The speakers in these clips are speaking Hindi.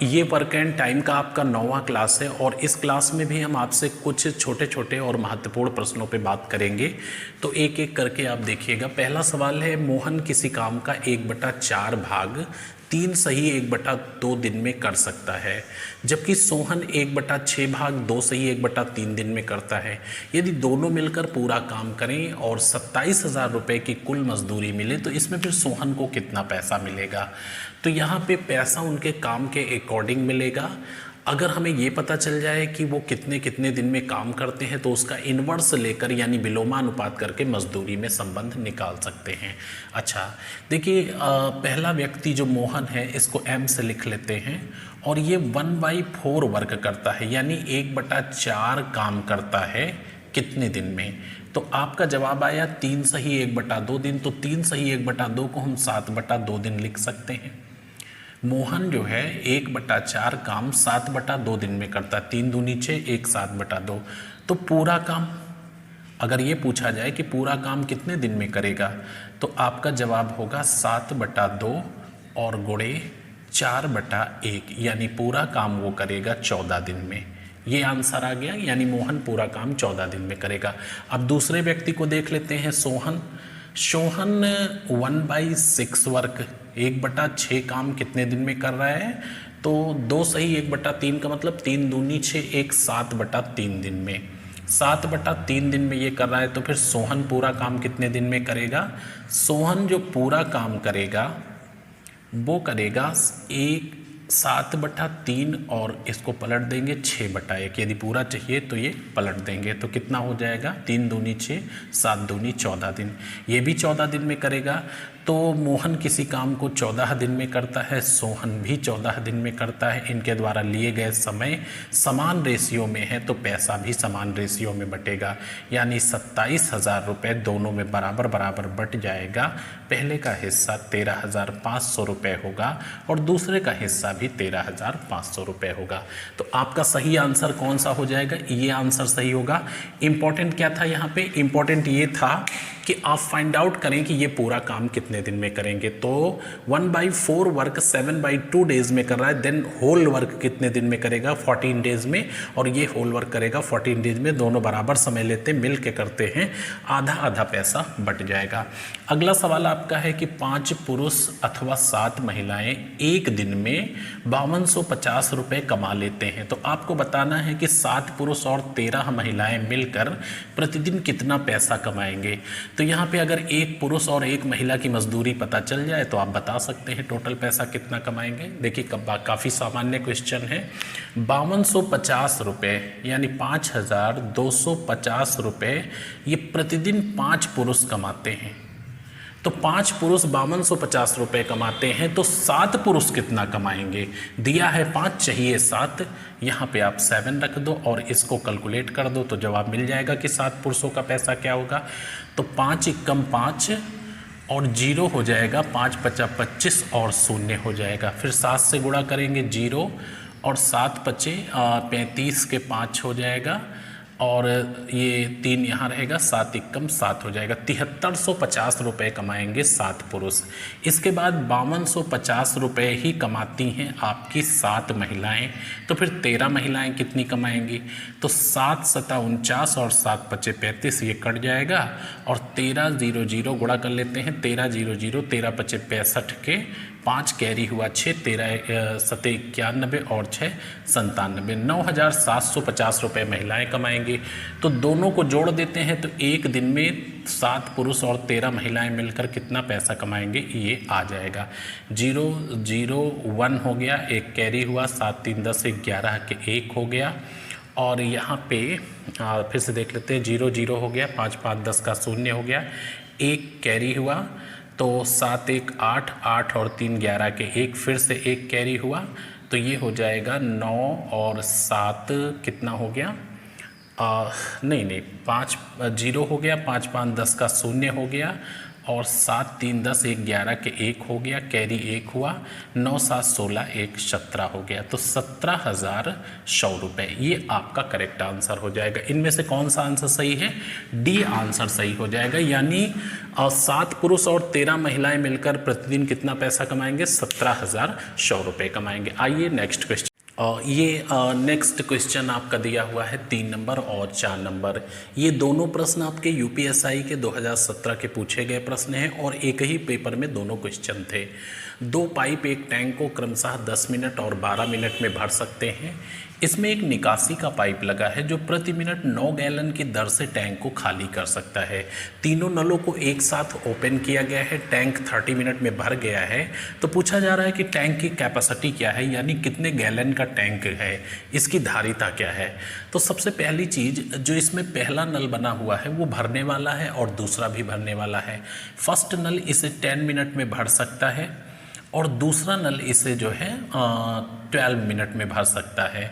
ये वर्क एंड टाइम का आपका 9वां क्लास है और इस क्लास में भी हम आपसे कुछ छोटे छोटे और महत्वपूर्ण प्रश्नों पे बात करेंगे। तो एक एक करके आप देखिएगा। पहला सवाल है, मोहन किसी काम का 1/4 भाग 3 सही 1/2 दिन में कर सकता है, जबकि सोहन 1/6 भाग 2 सही 1/3 दिन में करता है। यदि दोनों मिलकर पूरा काम करें और 27,000 रुपये की कुल मजदूरी मिले तो इसमें फिर सोहन को कितना पैसा मिलेगा। तो यहाँ पे पैसा उनके काम के अकॉर्डिंग मिलेगा। अगर हमें ये पता चल जाए कि वो कितने कितने दिन में काम करते हैं तो उसका इन्वर्स लेकर यानी विलोमानुपात करके मजदूरी में संबंध निकाल सकते हैं। अच्छा देखिए, पहला व्यक्ति जो मोहन है इसको m से लिख लेते हैं और ये 1/4 वर्क करता है यानी 1/4 काम करता है कितने दिन में। तो आपका जवाब आया 3 सही 1/2 दिन। तो 3 सही 1/2 को हम 7/2 दिन लिख सकते हैं। मोहन जो है 1/4 काम 7/2 दिन में करता है। 3 दूनी 6, 1 7/2। तो पूरा काम अगर ये पूछा जाए कि पूरा काम कितने दिन में करेगा तो आपका जवाब होगा 7/2 और गुणे 4/1 यानी पूरा काम वो करेगा 14 दिन में। ये आंसर आ गया, यानी मोहन पूरा काम 14 दिन में करेगा। अब दूसरे व्यक्ति को देख लेते हैं, सोहन। सोहन 1/6 वर्क 1/6 काम कितने दिन में कर रहा है तो 2 सही 1/3 का मतलब 3 दूनी 6, 1 7/3 दिन में। 7/3 दिन में ये कर रहा है तो फिर सोहन पूरा काम कितने दिन में करेगा। सोहन जो पूरा काम करेगा वो करेगा 7/3 और इसको पलट देंगे 6/1। यदि पूरा चाहिए तो ये पलट देंगे तो कितना हो जाएगा 3 दूनी 6, 7 दूनी 14 दिन। ये भी 14 दिन में करेगा। तो मोहन किसी काम को 14 दिन में करता है, सोहन भी 14 दिन में करता है। इनके द्वारा लिए गए समय समान रेशियो में है तो पैसा भी समान रेशियो में बटेगा, यानी 27,000 रुपये दोनों में बराबर बराबर बट जाएगा। पहले का हिस्सा 13,500 रुपये होगा और दूसरे का हिस्सा भी 13,500 रुपये होगा। तो आपका सही आंसर कौन सा हो जाएगा, ये आंसर सही होगा। इम्पॉर्टेंट क्या था यहाँ पे, इम्पॉर्टेंट ये था कि आप फाइंड आउट करें कि ये पूरा काम कितने दिन में करेंगे। तो 1/4 वर्क 7/2 डेज में कर रहा है, देन होल वर्क कितने दिन में करेगा 14 डेज में, और ये होल वर्क करेगा 14 डेज में। दोनों बराबर समय लेते मिल के करते हैं, आधा आधा पैसा बट जाएगा। अगला सवाल आपका है कि 5 पुरुष अथवा 7 महिलाएं एक दिन में 5250 रुपये कमा लेते हैं। तो आपको बताना है कि 7 पुरुष और 13 महिलाएं मिलकर प्रतिदिन कितना पैसा कमाएंगे। तो यहाँ पे अगर एक पुरुष और एक महिला की मजदूरी पता चल जाए तो आप बता सकते हैं टोटल पैसा कितना कमाएंगे। देखिए काफ़ी सामान्य क्वेश्चन है। 5250 रुपये यानी 5250 रुपये ये प्रतिदिन 5 पुरुष कमाते हैं। तो 5 पुरुष 5250 रुपये कमाते हैं तो 7 पुरुष कितना कमाएंगे। दिया है 5 चाहिए 7, यहाँ पे आप 7 रख दो और इसको कैलकुलेट कर दो तो जवाब मिल जाएगा कि 7 पुरुषों का पैसा क्या होगा। तो 5 एकम 5 और 0 हो जाएगा, 5 पचा 25 और 0 हो जाएगा। फिर 7 से गुणा करेंगे 0 और 7 पचे 35 के 5 हो जाएगा और ये 3 यहाँ रहेगा, 7 एकम 7 हो जाएगा। 7350 रुपये कमाएंगे 7 पुरुष। इसके बाद 5250 रुपये ही कमाती हैं आपकी 7 महिलाएं। तो फिर 13 महिलाएं कितनी कमाएंगी। तो 7 7 49 और 7 पचे 35 ये कट जाएगा और 13 0 0 गुणा कर लेते हैं। 13 0 0 13 पचे 65 के 5 कैरी हुआ 6, 13 7 91 और 6 97, 9750 रुपये महिलाएं कमाएंगी। तो दोनों को जोड़ देते हैं तो एक दिन में 7 पुरुष और 13 महिलाएं मिलकर कितना पैसा कमाएंगे ये आ जाएगा। 0 0 1 हो गया, एक कैरी हुआ, 7 3 10 11 के 1 हो गया और यहाँ पे फिर से देख लेते हैं। 0 0 हो गया, 5 5 10 का 0 हो गया, एक कैरी हुआ तो 7 1 8 8 और 3 11 के 1, फिर से एक कैरी हुआ तो ये हो जाएगा 9 और 7 कितना हो गया, नहीं 5 0 हो गया, 5 5 10 का 0 हो गया और 7 3 10 1 11 के 1 हो गया, कैरी 1 हुआ, 9 7 16 1 17 हो गया। तो 17,100 रुपये ये आपका करेक्ट आंसर हो जाएगा। इनमें से कौन सा आंसर सही है? डी आंसर सही हो जाएगा। यानी 7 पुरुष और 13 महिलाएं मिलकर प्रतिदिन कितना पैसा कमाएंगे? 17,100 रुपये कमाएंगे। आइए नेक्स्ट क्वेश्चन। ये नेक्स्ट क्वेश्चन आपका दिया हुआ है 3 नंबर और 4 नंबर। ये दोनों प्रश्न आपके यूपीएसआई के 2017 के पूछे गए प्रश्न हैं और एक ही पेपर में दोनों क्वेश्चन थे। 2 पाइप एक टैंक को क्रमशः 10 मिनट और 12 मिनट में भर सकते हैं। इसमें एक निकासी का पाइप लगा है जो प्रति मिनट 9 गैलन की दर से टैंक को खाली कर सकता है। तीनों नलों को एक साथ ओपन किया गया है, टैंक 30 मिनट में भर गया है। तो पूछा जा रहा है कि टैंक की कैपेसिटी क्या है, यानी कितने गैलन का टैंक है, इसकी धारिता क्या है। तो सबसे पहली चीज़, जो इसमें पहला नल बना हुआ है वो भरने वाला है और दूसरा भी भरने वाला है। फर्स्ट नल इसे 10 मिनट में भर सकता है और दूसरा नल इसे जो है 12 मिनट में भर सकता है।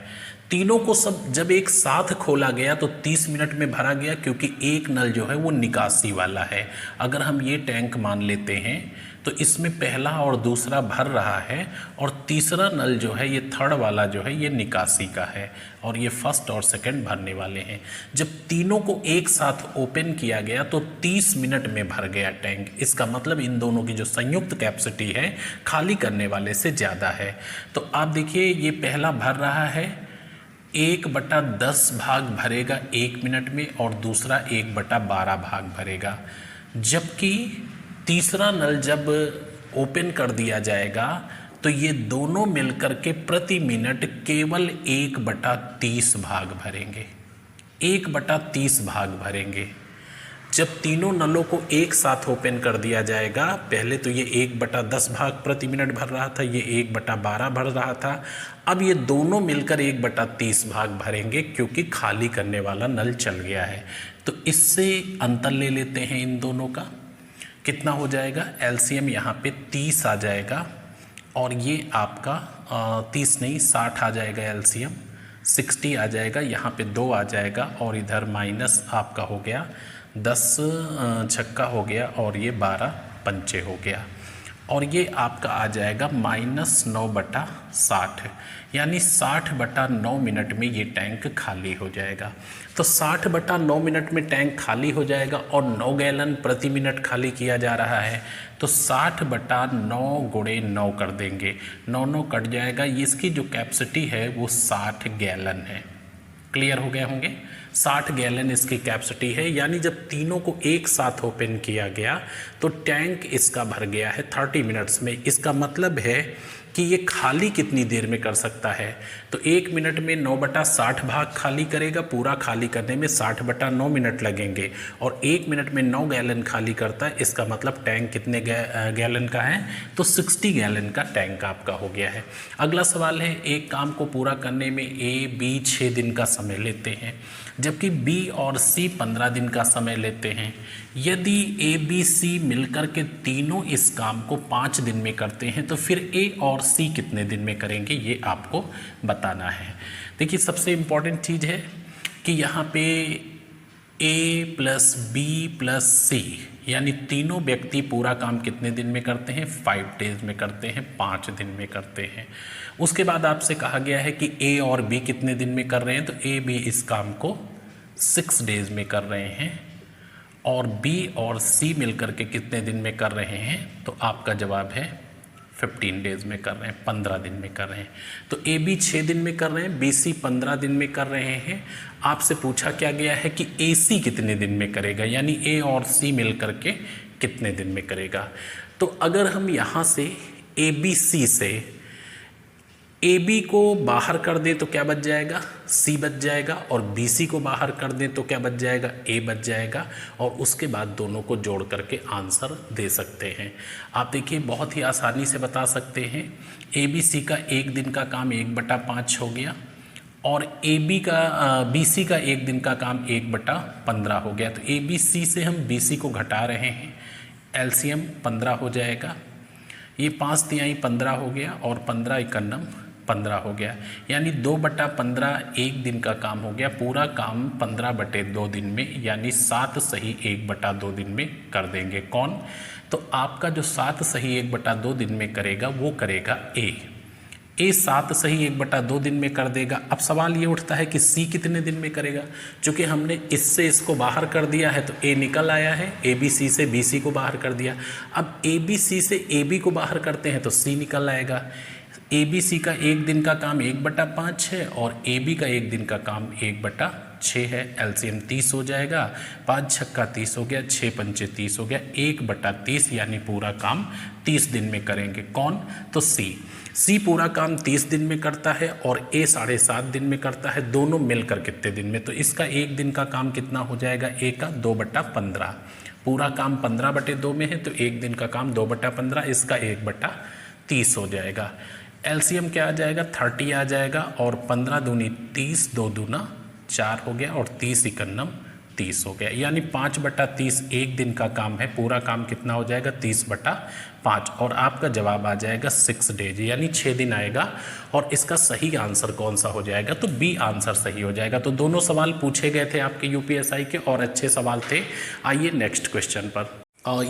तीनों को सब जब एक साथ खोला गया तो 30 मिनट में भरा गया, क्योंकि एक नल जो है वो निकासी वाला है। अगर हम ये टैंक मान लेते हैं तो इसमें पहला और दूसरा भर रहा है और तीसरा नल जो है, ये थर्ड वाला जो है, ये निकासी का है और ये फर्स्ट और सेकंड भरने वाले हैं। जब तीनों को एक साथ ओपन किया गया तो 30 मिनट में भर गया टैंक। इसका मतलब इन दोनों की जो संयुक्त कैपेसिटी है खाली करने वाले से ज़्यादा है। तो आप देखिए, ये पहला भर रहा है, 1/10 भाग भरेगा 1 मिनट में और दूसरा 1/12 भाग भरेगा। जबकि तीसरा नल जब ओपन कर दिया जाएगा तो ये दोनों मिलकर के प्रति मिनट केवल 1/30 भाग भरेंगे, 1/30 भाग भरेंगे। जब तीनों नलों को एक साथ ओपन कर दिया जाएगा, पहले तो ये 1/10 भाग प्रति मिनट भर रहा था, ये 1/12 भर रहा था। अब ये दोनों मिलकर 1/30 भाग भरेंगे, क्योंकि खाली करने वाला नल चल गया है। तो इससे अंतर ले लेते हैं इन दोनों का। कितना हो जाएगा? एलसीएम यहाँ पे 30 आ जाएगा और ये आपका 30 नहीं 60 आ जाएगा। एलसीएम 60 आ जाएगा, यहाँ पे 2 आ जाएगा और इधर माइनस आपका हो गया 10 छक्का हो गया और ये 12 पंचे हो गया और ये आपका आ जाएगा -9/60, यानी 60/9 मिनट में ये टैंक खाली हो जाएगा। तो 60/9 मिनट में टैंक खाली हो जाएगा और 9 गैलन प्रति मिनट खाली किया जा रहा है। तो 60/9 × 9 कर देंगे, 9 कट जाएगा। इसकी जो कैपेसिटी है वो 60 गैलन है। क्लियर हो गए होंगे? 60 गैलन इसकी कैपेसिटी है। यानी जब तीनों को एक साथ ओपन किया गया तो टैंक इसका भर गया है 30 मिनट्स में। इसका मतलब है कि ये खाली कितनी देर में कर सकता है? तो 1 मिनट में 9/60 भाग खाली करेगा। पूरा खाली करने में 60/9 मिनट लगेंगे और 1 मिनट में 9 गैलन खाली करता है। इसका मतलब टैंक कितने गैलन का है? तो 60 गैलन का टैंक आपका हो गया है। अगला सवाल है, एक काम को पूरा करने में ए बी 6 दिन का समय लेते हैं, जबकि बी और सी 15 दिन का समय लेते हैं। यदि ए बी सी मिलकर के तीनों इस काम को 5 दिन में करते हैं तो फिर ए और सी कितने दिन में करेंगे, ये आपको बताना है। देखिए, सबसे इम्पॉर्टेंट चीज़ है कि यहाँ पे ए प्लस बी प्लस सी यानी तीनों व्यक्ति पूरा काम कितने दिन में करते हैं? 5 डेज में करते हैं, 5 दिन में करते हैं। उसके बाद आपसे कहा गया है कि ए और बी कितने दिन में कर रहे हैं, तो ए बी इस काम को 6 डेज में कर रहे हैं और बी और सी मिलकर के कितने दिन में कर रहे हैं, तो आपका जवाब है 15 डेज में कर रहे हैं, 15 दिन में कर रहे हैं। तो ए बी 6 दिन में कर रहे हैं, बी सी 15 दिन में कर रहे हैं। आपसे पूछा क्या गया है कि ए सी कितने दिन में करेगा, यानी ए और सी मिल करके कितने दिन में करेगा। तो अगर हम यहाँ से ए बी सी से ए बी को बाहर कर दें तो क्या बच जाएगा? सी बच जाएगा और बी सी को बाहर कर दें तो क्या बच जाएगा? ए बच जाएगा और उसके बाद दोनों को जोड़ करके आंसर दे सकते हैं। आप देखिए, बहुत ही आसानी से बता सकते हैं। ए बी सी का 1 दिन का काम 1/5 हो गया और ए बी का बी सी का 1 दिन का काम 1/15 हो गया। तो ए बी सी से हम बी सी को घटा रहे हैं, एलसीएम 15 हो जाएगा। ये 5 तिहाई 15 हो गया और 15 × 1 15 हो गया, यानी 2/15 एक दिन का काम हो गया। पूरा काम 15/2 दिन में यानी 7 सही 1/2 दिन में कर देंगे। कौन? तो आपका जो 7 सही 1/2 दिन में करेगा वो करेगा ए 7 सही 1/2 दिन में कर देगा। अब सवाल ये उठता है कि सी कितने दिन में करेगा। चूंकि हमने इससे इसको बाहर कर दिया है तो ए निकल आया है, ए बी सी से बी सी को बाहर कर दिया। अब ए बी सी से ए बी को बाहर करते हैं तो सी निकल आएगा। ए बी सी का एक दिन का काम 1/5 है और ए बी का एक दिन का काम 1/6 है। एलसीएम 30 हो जाएगा, 5 छक्का 30 हो गया, 6 पंचे 30 हो गया, 1/30 यानी पूरा काम 30 दिन में करेंगे। कौन? तो सी पूरा काम 30 दिन में करता है और ए 7.5 दिन में करता है। दोनों मिलकर कितने दिन में? तो इसका एक दिन का काम कितना हो जाएगा? ए का 2/15। पूरा काम 15/2 में है तो एक दिन का काम 2/15, इसका 1/30 हो जाएगा। एलसीएम क्या आ जाएगा? 30 आ जाएगा और 15 दूनी 30, 2 दूना 4 हो गया और 30 इकन्नम 30 हो गया, यानी 5/30 एक दिन का काम है। पूरा काम कितना हो जाएगा? 30/5 और आपका जवाब आ जाएगा 6 डेज यानी 6 दिन आएगा। और इसका सही आंसर कौन सा हो जाएगा? तो बी आंसर सही हो जाएगा। तो दोनों सवाल पूछे गए थे आपके यूपीएसआई के और अच्छे सवाल थे। आइए नेक्स्ट क्वेश्चन पर।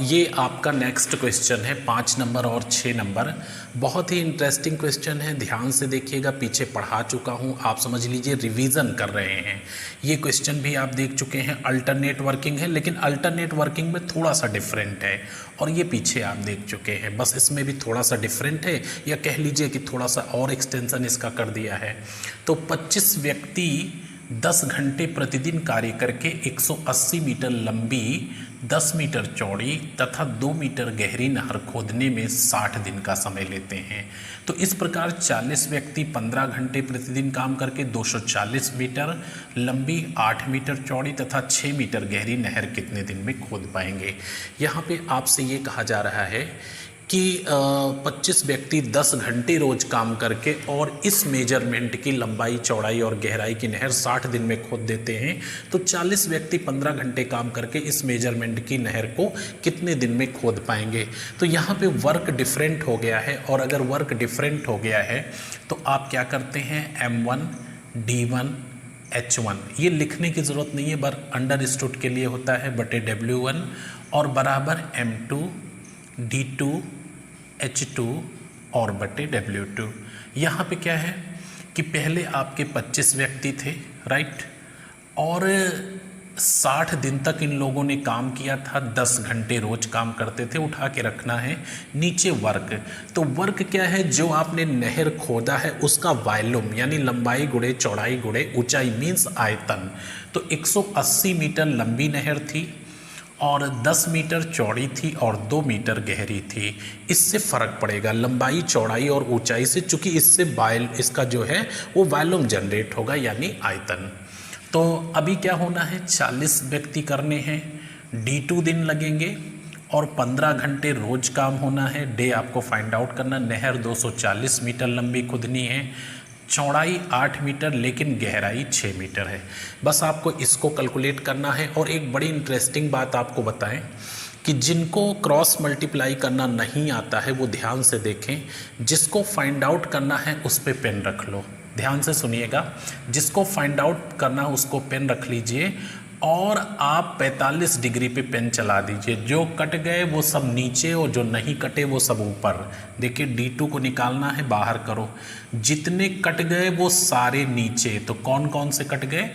ये आपका नेक्स्ट क्वेश्चन है 5 नंबर और 6 नंबर। बहुत ही इंटरेस्टिंग क्वेश्चन है, ध्यान से देखिएगा। पीछे पढ़ा चुका हूँ, आप समझ लीजिए रिवीजन कर रहे हैं। ये क्वेश्चन भी आप देख चुके हैं। अल्टरनेट वर्किंग है लेकिन अल्टरनेट वर्किंग में थोड़ा सा डिफरेंट है और ये पीछे आप देख चुके हैं। बस इसमें भी थोड़ा सा डिफरेंट है या कह लीजिए कि थोड़ा सा और एक्सटेंशन इसका कर दिया है। तो 25 व्यक्ति 10 घंटे प्रतिदिन कार्य करके 180 मीटर लंबी, 10 मीटर चौड़ी तथा 2 मीटर गहरी नहर खोदने में 60 दिन का समय लेते हैं। तो इस प्रकार 40 व्यक्ति 15 घंटे प्रतिदिन काम करके 240 मीटर लंबी, 8 मीटर चौड़ी तथा 6 मीटर गहरी नहर कितने दिन में खोद पाएंगे। यहाँ पे आपसे ये कहा जा रहा है कि 25 व्यक्ति 10 घंटे रोज काम करके और इस मेजरमेंट की लंबाई, चौड़ाई और गहराई की नहर 60 दिन में खोद देते हैं। तो 40 व्यक्ति 15 घंटे काम करके इस मेजरमेंट की नहर को कितने दिन में खोद पाएंगे। तो यहाँ पे वर्क डिफरेंट हो गया है और अगर वर्क डिफरेंट हो गया है तो आप क्या करते हैं, M1 D1 H1 ये लिखने की ज़रूरत नहीं है, पर अंडरस्टूड के लिए होता है, बटे W1 और बराबर M2 D2 H2 और बटे W2। यहाँ पे क्या है कि पहले आपके 25 व्यक्ति थे, राइट, और 60 दिन तक इन लोगों ने काम किया था। 10 घंटे रोज काम करते थे। उठा के रखना है नीचे वर्क। तो वर्क क्या है? जो आपने नहर खोदा है उसका वॉल्यूम यानी लंबाई गुणे चौड़ाई गुणे ऊंचाई मीन्स आयतन। तो 180 मीटर लंबी नहर थी और 10 मीटर चौड़ी थी और 2 मीटर गहरी थी। इससे फ़र्क पड़ेगा लंबाई, चौड़ाई और ऊंचाई से, चूँकि इससे इसका जो है वो वॉल्यूम जनरेट होगा यानी आयतन। तो अभी क्या होना है, 40 व्यक्ति करने हैं, D2 दिन लगेंगे और 15 घंटे रोज काम होना है। डे आपको फाइंड आउट करना। नहर 240 मीटर लंबी खुदनी है, चौड़ाई 8 मीटर लेकिन गहराई 6 मीटर है। बस आपको इसको कैलकुलेट करना है। और एक बड़ी इंटरेस्टिंग बात आपको बताएं कि जिनको क्रॉस मल्टीप्लाई करना नहीं आता है वो ध्यान से देखें। जिसको फाइंड आउट करना है उस पे पेन रख लो, ध्यान से सुनिएगा। जिसको फाइंड आउट करना है उसको पेन रख लीजिए और आप 45 डिग्री पे पेन चला दीजिए। जो कट गए वो सब नीचे और जो नहीं कटे वो सब ऊपर। देखिए D2 को निकालना है, बाहर करो। जितने कट गए वो सारे नीचे। तो कौन कौन से कट गए,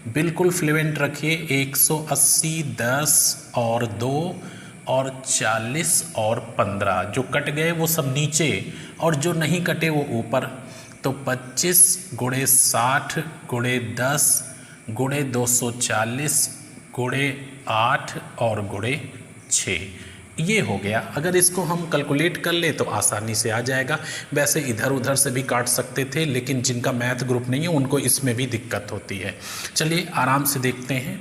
बिल्कुल फ्लुएंट रखिए। 180, 10 और 2 और 40 और 15। जो कट गए वो सब नीचे और जो नहीं कटे वो ऊपर। तो 25 गुणे 60 गुणे 10 गुणे 240 गुणे 8 और गुणे 6 ये हो गया। अगर इसको हम कैलकुलेट कर ले तो आसानी से आ जाएगा। वैसे इधर उधर से भी काट सकते थे लेकिन जिनका मैथ ग्रुप नहीं है उनको इसमें भी दिक्कत होती है। चलिए आराम से देखते हैं।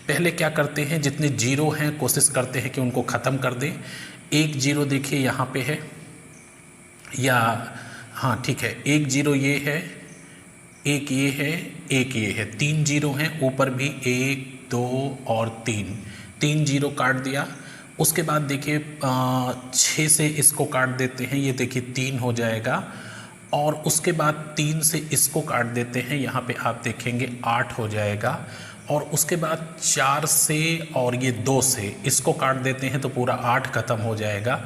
पहले क्या करते हैं, जितने जीरो हैं कोशिश करते हैं कि उनको ख़त्म कर दें। एक जीरो देखिए यहाँ पे है, या हाँ ठीक है, एक जीरो ये है, एक ये है, एक ये है, 3 जीरो हैं। ऊपर भी 1 2 और 3 जीरो काट दिया। उसके बाद देखिए 6 से इसको काट देते हैं, ये देखिए 3 हो जाएगा और उसके बाद 3 से इसको काट देते हैं, यहाँ पे आप देखेंगे 8 हो जाएगा। और उसके बाद 4 से और ये 2 से इसको काट देते हैं तो पूरा 8 खत्म हो जाएगा।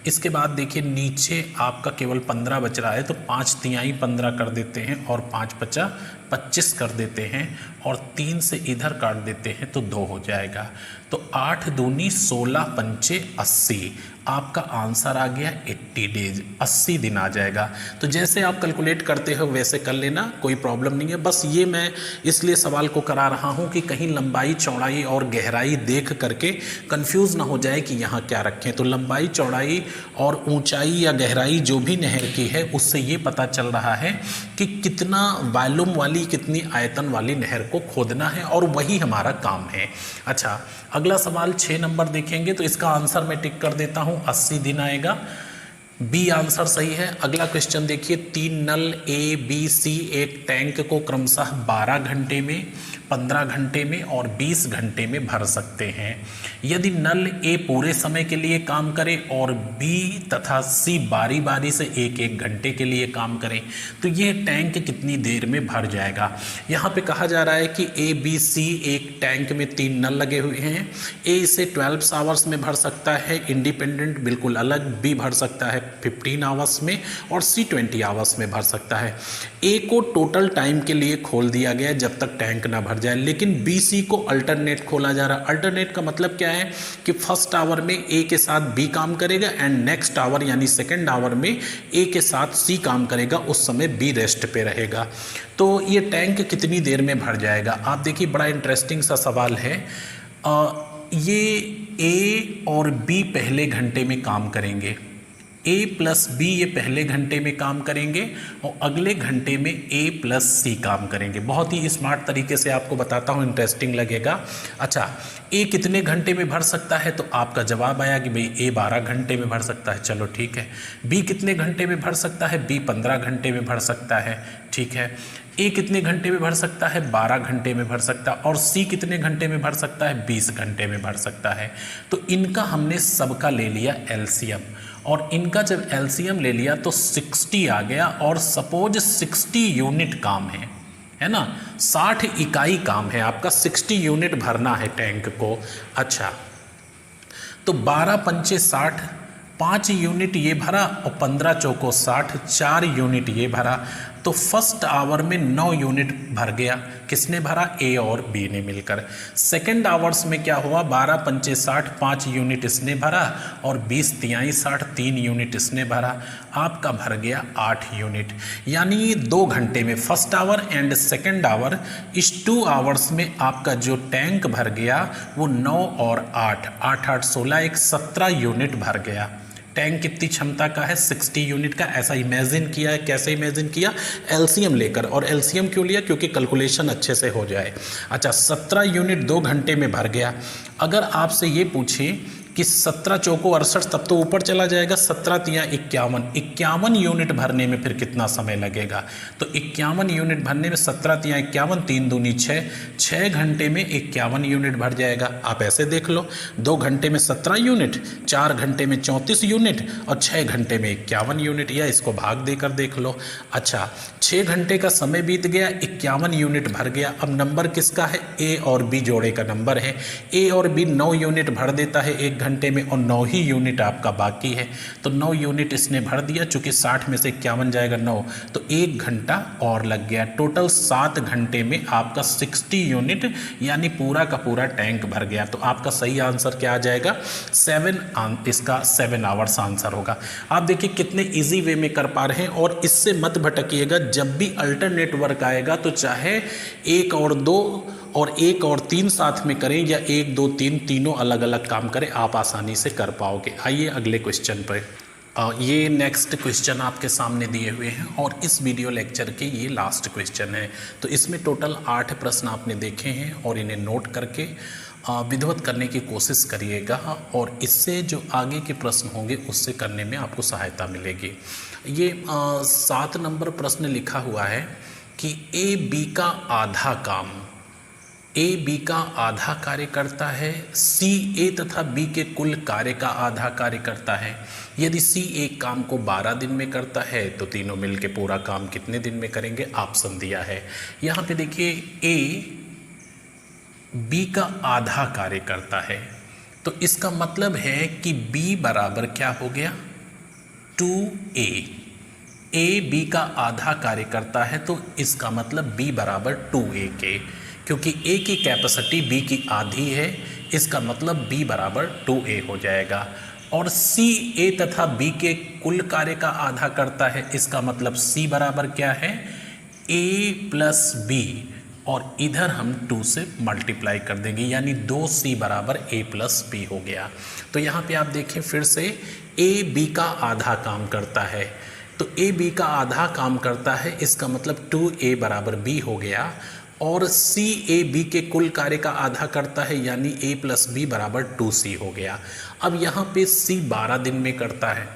इसके बाद देखिए नीचे आपका केवल 15 बच रहा है, तो 5 तिहाई 15 कर देते हैं और 5 बचा 25 कर देते हैं और 3 से इधर काट देते हैं तो 2 हो जाएगा। तो 8 दूनी 16 पंचे 80, आपका आंसर आ गया 80 डेज, 80 दिन आ जाएगा। तो जैसे आप कैलकुलेट करते हो वैसे कर लेना, कोई प्रॉब्लम नहीं है। बस ये मैं इसलिए सवाल को करा रहा हूँ कि कहीं लंबाई चौड़ाई और गहराई देख करके कंफ्यूज ना हो जाए कि यहाँ क्या रखें। तो लंबाई चौड़ाई और ऊंचाई या गहराई जो भी नहर की है उससे ये पता चल रहा है कि कितना वॉल्यूम वाली, कितनी आयतन वाली नहर को खोदना है, और वही हमारा काम है। अच्छा, अगला सवाल 6 नंबर देखेंगे तो इसका आंसर मैं टिक कर देता हूँ, 80 दिन आएगा। बी आंसर सही है। अगला क्वेश्चन देखिए, 3 नल ए बी सी एक टैंक को क्रमशः 12 घंटे में, 15 घंटे में और 20 घंटे में भर सकते हैं। यदि नल ए पूरे समय के लिए काम करे और बी तथा सी बारी बारी से एक एक घंटे के लिए काम करें तो यह टैंक कितनी देर में भर जाएगा। यहाँ पे कहा जा रहा है कि ए बी सी एक टैंक में 3 नल लगे हुए हैं। ए इसे 12 आवर्स में भर सकता है इंडिपेंडेंट, बिल्कुल अलग। बी भर सकता है 15 आवर्स में और सी 20 आवर्स में भर सकता है। ए को टोटल टाइम के लिए खोल दिया गया जब तक टैंक ना भर जाए, लेकिन बी सी को अल्टरनेट खोला जा रहा है। अल्टरनेट का मतलब क्या है कि फर्स्ट आवर में ए के साथ बी काम करेगा एंड नेक्स्ट आवर यानी सेकेंड आवर में ए के साथ सी काम करेगा, उस समय बी रेस्ट पे रहेगा। तो ये टैंक कितनी देर में भर जाएगा। आप देखिए बड़ा इंटरेस्टिंग सा सवाल है। ये ए और बी पहले घंटे में काम करेंगे, ए प्लस बी ये पहले घंटे में काम करेंगे और अगले घंटे में ए प्लस सी काम करेंगे। बहुत ही स्मार्ट तरीके से आपको बताता हूँ, इंटरेस्टिंग लगेगा। अच्छा, ए कितने घंटे में भर सकता है, तो आपका जवाब आया कि भाई ए 12 घंटे में भर सकता है, चलो ठीक है। बी कितने घंटे में भर सकता है, बी 15 घंटे में भर सकता है, ठीक है। ए कितने घंटे में भर सकता है, 12 घंटे में भर सकता है। और सी कितने घंटे में भर सकता है, 20 घंटे में भर सकता है। तो इनका हमने सबका ले लिया एलसीएम, और इनका जब एलसीएम ले लिया तो 60 आ गया। और सपोज 60 यूनिट काम है ना, 60 इकाई काम है आपका, 60 यूनिट भरना है टैंक को। अच्छा, तो 12 पंचे 60, 5 यूनिट ये भरा और 15 चौको 60, 4 यूनिट ये भरा। तो फर्स्ट आवर में 9 यूनिट भर गया, किसने भरा, ए और बी ने मिलकर। सेकेंड आवर्स में क्या हुआ, 12 पंचे 60, 5 यूनिट इसने भरा और 20 तिहाई 60, 3 यूनिट इसने भरा। आपका भर गया 8 यूनिट। यानी 2 घंटे में first hour and second hour, इस 2 आवर्स में आपका जो टैंक भर गया वो 9 और 8, 8 8 16, एक 17 यूनिट भर गया। टैंक कितनी क्षमता का है, 60 यूनिट का। ऐसा इमेजिन किया है, कैसे इमेजिन किया, एलसीएम लेकर। और एलसीएम क्यों लिया, क्योंकि कैलकुलेशन अच्छे से हो जाए। अच्छा, 17 यूनिट 2 घंटे में भर गया। अगर आपसे ये पूछें कि 17 चौको 68, तब तो ऊपर चला जाएगा, 17 तिया 51, 51 यूनिट भरने में फिर कितना समय लगेगा। तो 51 यूनिट भरने में 17 तिया 51, 3 दूनी 6, 6 घंटे में 51 यूनिट भर जाएगा। आप ऐसे देख लो, 2 घंटे में 17 यूनिट, 4 घंटे में 34 यूनिट और 6 घंटे में 51 यूनिट, या इसको भाग देकर देख लो। अच्छा, 6 घंटे का समय बीत गया, 51 यूनिट भर गया। अब नंबर किसका है, ए और बी जोड़े का नंबर है। ए और बी 9 यूनिट भर देता है 1 घंटे में और 9 ही यूनिट आपका बाकी है। तो 9 यूनिट इसने भर दिया, चूंकि 60 में से 51 जाएगा 9, तो 1 घंटा और लग गया। टोटल 7 घंटे में आपका 60 यूनिट यानी पूरा का पूरा टैंक भर गया। तो आपका सही आंसर क्या आ जाएगा, 7, इसका 7 आवर्स आंसर होगा। आप देखिए कितने इजी वे में कर पा रहे हैं। और इससे मत भटकिएगा, जब भी अल्टरनेट वर्क आएगा तो चाहे 1 और 2 और 1 और 3 साथ में करें या 1 2 3 तीनों अलग अलग काम करें, आप आसानी से कर पाओगे। आइए अगले क्वेश्चन पर। ये नेक्स्ट क्वेश्चन आपके सामने दिए हुए हैं और इस वीडियो लेक्चर के ये लास्ट क्वेश्चन है। तो इसमें टोटल 8 प्रश्न आपने देखे हैं और इन्हें नोट करके विधिवत करने की कोशिश करिएगा, और इससे जो आगे के प्रश्न होंगे उससे करने में आपको सहायता मिलेगी। ये 7 नंबर प्रश्न लिखा हुआ है कि ए बी का आधा काम ए बी का आधा कार्य करता है, सी ए तथा बी के कुल कार्य का आधा कार्य करता है। यदि सी एक काम को 12 दिन में करता है तो तीनों मिलके पूरा काम कितने दिन में करेंगे, ऑप्शन दिया है। यहाँ पे देखिए ए बी का आधा कार्य करता है, तो इसका मतलब है कि बी बराबर क्या हो गया 2a। ए बी का आधा कार्य करता है तो इसका मतलब बी बराबर 2a के, क्योंकि ए की कैपेसिटी बी की आधी है, इसका मतलब बी बराबर 2a हो जाएगा। और सी ए तथा बी के कुल कार्य का आधा करता है, इसका मतलब सी बराबर क्या है a प्लस बी, और इधर हम 2 से मल्टीप्लाई कर देंगे, यानी 2c बराबर a प्लस बी हो गया। तो यहाँ पे आप देखें फिर से ए बी का आधा काम करता है, तो ए बी का आधा काम करता है, इसका मतलब 2a बराबर b हो गया। और सी ए बी के कुल कार्य का आधा करता है, यानी a प्लस बी बराबर 2c हो गया। अब यहाँ पे c 12 दिन में करता है,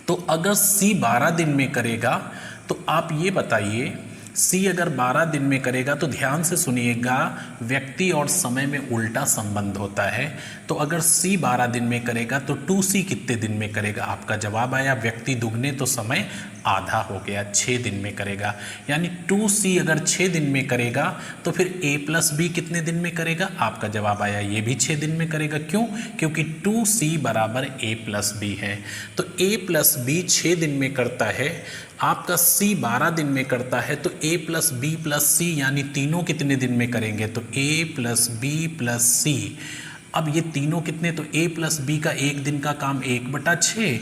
तो अगर c 12 दिन में करेगा तो आप ये बताइए सी अगर 12 दिन में करेगा तो ध्यान से सुनिएगा, व्यक्ति और समय में उल्टा संबंध होता है। तो अगर सी 12 दिन में करेगा तो 2c कितने दिन में करेगा, आपका जवाब आया व्यक्ति दुगने तो समय आधा हो गया, 6 दिन में करेगा। यानी 2c अगर 6 दिन में करेगा तो फिर a प्लस बी कितने दिन में करेगा, आपका जवाब आया ये भी 6 दिन में करेगा। क्यों, क्योंकि 2c बराबर a प्लस बी है। तो a प्लस बी 6 दिन में करता है, आपका c 12 दिन में करता है, तो a प्लस बी प्लस सी यानी तीनों कितने दिन में करेंगे, तो a प्लस बी प्लस सी। अब ये तीनों कितने, तो a प्लस बी का एक दिन का काम 1/6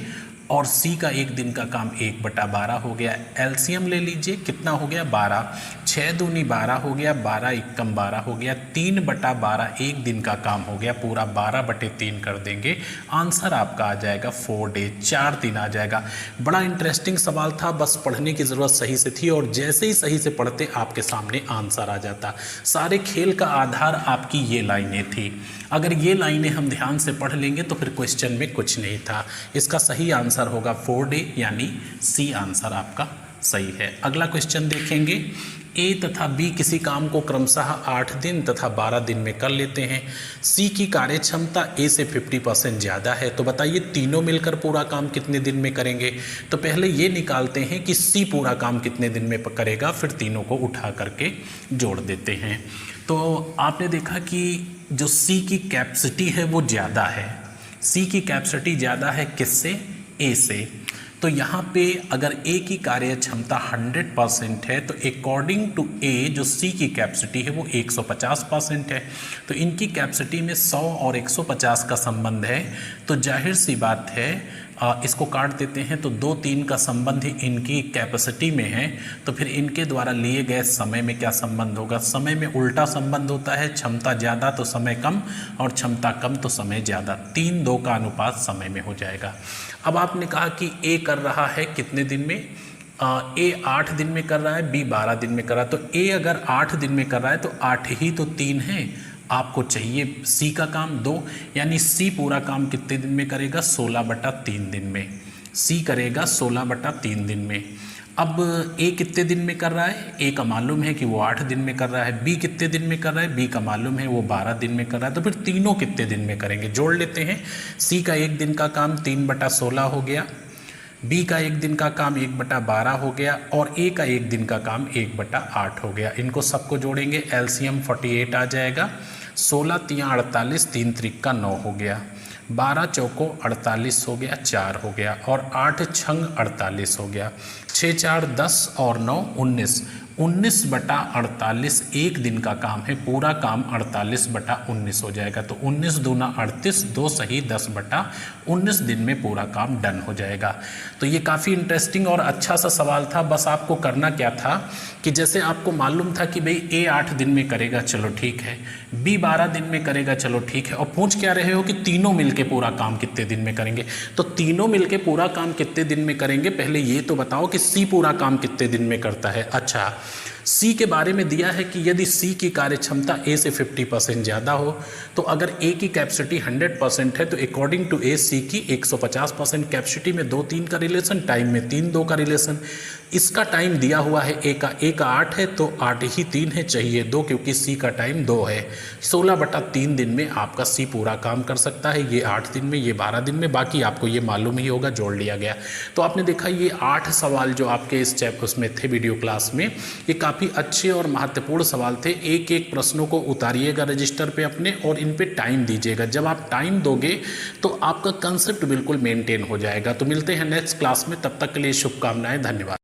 और c का एक दिन का काम 1/12 हो गया। एलसीएम ले लीजिए, कितना हो गया 12, 6 दूनी 12 हो गया, 12 एकम 12 हो गया, 3/12 एक दिन का काम हो गया, पूरा 12/3 कर देंगे, आंसर आपका आ जाएगा 4 डे, 4 दिन आ जाएगा। बड़ा इंटरेस्टिंग सवाल था, बस पढ़ने की ज़रूरत सही से थी, और जैसे ही सही से पढ़ते आपके सामने आंसर आ जाता। सारे खेल का आधार आपकी ये लाइनें थी, अगर ये लाइनें हम ध्यान से पढ़ लेंगे तो फिर क्वेश्चन में कुछ नहीं था। इसका सही आंसर होगा 4 डे, यानी सी आंसर आपका सही है। अगला क्वेश्चन देखेंगे, ए तथा बी किसी काम को क्रमशः 8 दिन तथा 12 दिन में कर लेते हैं। सी की कार्य क्षमता ए से 50% ज़्यादा है, तो बताइए तीनों मिलकर पूरा काम कितने दिन में करेंगे। तो पहले ये निकालते हैं कि सी पूरा काम कितने दिन में करेगा, फिर तीनों को उठा करके जोड़ देते हैं। तो आपने देखा कि जो सी की कैपेसिटी है वो ज़्यादा है, सी की कैपेसिटी ज़्यादा है किससे, ए से। तो यहाँ पे अगर ए की कार्य क्षमता 100% है तो अकॉर्डिंग टू ए जो सी की कैपेसिटी है वो 150% है। तो इनकी कैपेसिटी में 100 और 150 का संबंध है, तो जाहिर सी बात है इसको काट देते हैं तो 2 3 का संबंध ही इनकी कैपेसिटी में है। तो फिर इनके द्वारा लिए गए समय में क्या संबंध होगा, समय में उल्टा संबंध होता है, क्षमता ज़्यादा तो समय कम और क्षमता कम तो समय ज़्यादा, 3-2 का अनुपात समय में हो जाएगा। अब आपने कहा कि ए कर रहा है कितने दिन में, ए 8 दिन में कर रहा है, बी 12 दिन में कर रहा है। तो ए अगर 8 दिन में कर रहा है तो 8 ही तो 3 है, आपको चाहिए सी का काम 2, यानी सी पूरा काम कितने दिन में करेगा, 16/3 दिन में। सी करेगा 16/3 दिन में। अब ए कितने दिन में कर रहा है, ए का मालूम है कि वो 8 दिन में कर रहा है, बी कितने दिन में कर रहा है, बी का मालूम है वो 12 दिन में कर रहा है। तो फिर तीनों कितने दिन में करेंगे, जोड़ लेते हैं। सी का एक दिन का काम 3/16 हो गया, बी का एक दिन का काम 1/12 हो गया, और ए का एक दिन का काम 1/8 हो गया। इनको सबको जोड़ेंगे, एलसीएम 48 आ जाएगा। 16 3 48, 3 त्रिक 9 हो गया, 12 चौको 48 हो गया, 4 हो गया, और 8 छंग 48 हो गया, 6 4 10 और 9 19, 19/48 एक दिन का काम है, पूरा काम 48/19 हो जाएगा। तो 19 दूना 38, 2 सही 10/19 दिन में पूरा काम डन हो जाएगा। तो ये काफ़ी इंटरेस्टिंग और अच्छा सा सवाल था। बस आपको करना क्या था कि जैसे आपको मालूम था कि भाई ए 8 दिन में करेगा, चलो ठीक है, बी 12 दिन में करेगा, चलो ठीक है, और पूछ क्या रहे हो कि तीनों मिलके पूरा काम कितने दिन में करेंगे। तो तीनों मिलके पूरा काम कितने दिन में करेंगे, पहले ये तो बताओ कि सी पूरा काम कितने दिन में करता है। अच्छा, सी के बारे में दिया है कि यदि सी की कार्य क्षमता ए से 50% ज़्यादा हो, तो अगर ए की कैपेसिटी 100% है तो अकॉर्डिंग टू ए सी की 150% कैपेसिटी में 2 3 का रिलेशन, टाइम में 3 2 का रिलेशन। इसका टाइम दिया हुआ है ए का 8 है तो 8 ही 3 है, चाहिए 2 क्योंकि सी का टाइम 2 है। 16/3 दिन में आपका सी पूरा काम कर सकता है, ये 8 दिन में, ये 12 दिन में, बाकी आपको ये मालूम ही होगा, जोड़ लिया गया। तो आपने देखा ये 8 सवाल जो आपके इस उसमें थे वीडियो क्लास में, ये काफ़ी अच्छे और महत्वपूर्ण सवाल थे। एक एक प्रश्नों को उतारिएगा रजिस्टर पे अपने और इन पे टाइम दीजिएगा। जब आप टाइम दोगे तो आपका कंसेप्ट बिल्कुल मेंटेन हो जाएगा। तो मिलते हैं नेक्स्ट क्लास में, तब तक के लिए शुभकामनाएं, धन्यवाद।